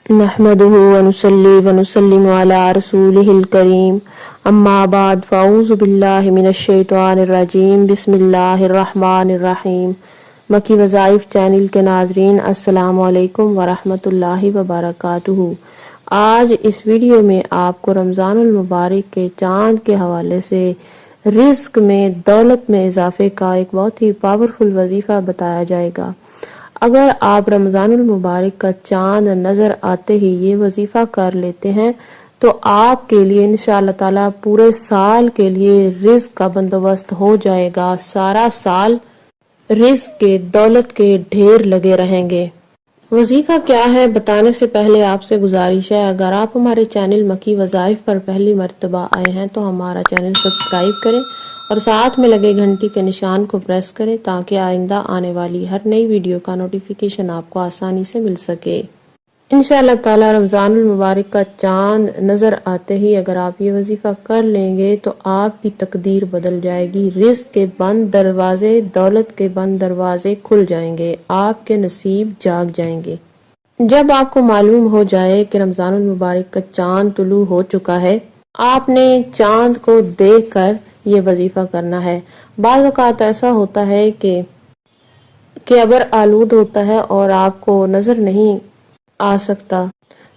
नहमदुहु व नुसल्ली व नुसल्लिमु अला रसूलिहिल करीम अम्मा बाद फ़अऊज़ु बिल्लाहि मिनश शैतानिर रजीम बिस्मिल्लाहिर रहमानिर रहीम। मक्की वज़ाइफ चैनल के नाज़रीन अस्सलामु अलैकुम व रहमतुल्लाहि व बरकातुहू। आज इस वीडियो में आपको रमज़ानुल मुबारक के चाँद के हवाले से रिज़्क में दौलत में इजाफे का एक बहुत ही पावरफुल वजीफ़ा बताया जाएगा। अगर आप रमज़ानुल मुबारक का चाँद नज़र आते ही ये वजीफ़ा कर लेते हैं तो आपके लिए इंशाअल्लाह ताला पूरे साल के लिए रिज़्क का बंदोबस्त हो जाएगा। सारा साल रिज़्क के दौलत के ढेर लगे रहेंगे। वजीफ़ा क्या है बताने से पहले आपसे गुजारिश है, अगर आप हमारे चैनल मक्की वज़ाइफ पर पहली मर्तबा आए हैं तो हमारा चैनल सब्सक्राइब करें और साथ में लगे घंटी के निशान को प्रेस करें ताकि आइंदा आने वाली हर नई वीडियो का नोटिफिकेशन आपको आसानी से मिल सके। इंशाअल्लाह ताला रमज़ानुल मुबारक का चांद नज़र आते ही अगर आप ये वजीफ़ा कर लेंगे तो आपकी तकदीर बदल जाएगी। रिज़्क के बंद दरवाजे, दौलत के बंद दरवाजे खुल जाएंगे, आपके नसीब जाग जाएंगे। जब आपको मालूम हो जाए कि रमज़ानुल मुबारक का चांद तुलू हो चुका है, आपने चांद को देखकर ये वजीफा करना है। बाज़ औक़ात ऐसा होता है कि अबर आलूद होता है और आपको नजर नहीं आ सकता,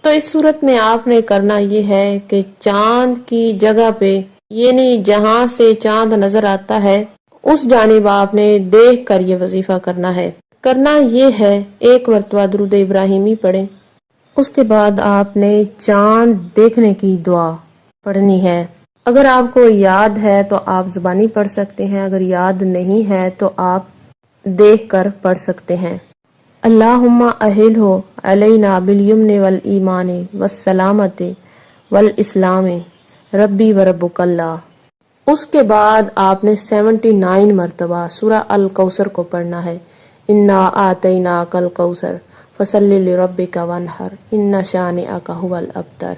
तो इस सूरत में आपने करना ये है कि चांद की जगह पे, ये नहीं जहां से चांद नजर आता है उस जानिब आपने देख कर ये वजीफा करना है। करना ये है, एक मरतबा दुरूद इब्राहिमी पढ़ें, उसके बाद आपने चांद देखने की दुआ पढ़नी है। अगर आपको याद है तो आप ज़बानी पढ़ सकते हैं, अगर याद नहीं है तो आप देख कर पढ़ सकते हैं। अल्लाहुम्मा अहिल हो अलैना बिल यमनि वल ईमानी वस्सलामति वल इस्लामी रब्बी व रब्बुकल्लाह। उसके बाद आपने 79 मरतबा सूरा अल कौसर को पढ़ना है। इन्ना आतैना कल कौसर फसल्लि लिरब्बिका वनहर इन्ना शानिअका हुवल अब्तर।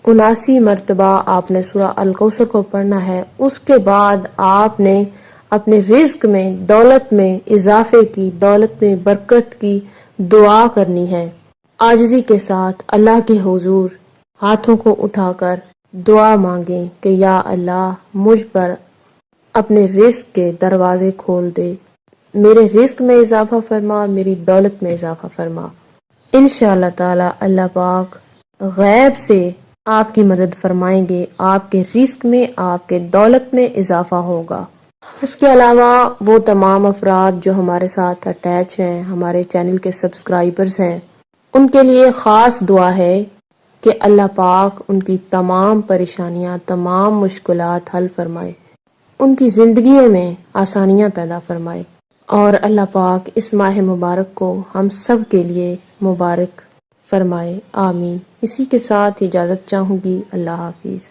79 मरतबा आपने सूरा अल कौसर को पढ़ना है। उसके बाद आपने अपने रिज़्क में, दौलत में इजाफे की, दौलत में बरकत की दुआ करनी है। आजिज़ी के साथ अल्लाह के हुजूर हाथों को उठाकर दुआ मांगे कि या अल्लाह मुझ पर अपने रिज़्क के दरवाजे खोल दे, मेरे रिज़्क में इजाफा फरमा, मेरी दौलत में इजाफा फरमा। इंशाअल्लाह ताला अल्लाह पाक गैब से आपकी मदद फरमाएंगे, आपके रिस्क में, आपके दौलत में इजाफा होगा। उसके अलावा वो तमाम अफराद जो हमारे साथ अटैच हैं, हमारे चैनल के सब्सक्राइबर्स हैं, उनके लिए ख़ास दुआ है कि अल्लाह पाक उनकी तमाम परेशानियां, तमाम मुश्किलात हल फरमाए, उनकी ज़िंदगी में आसानियां पैदा फरमाए और अल्लाह पाक इस माह मुबारक को हम सब के लिए मुबारक फरमाए। आमीन। इसी के साथ इजाज़त चाहूँगी। अल्लाह हाफिज़।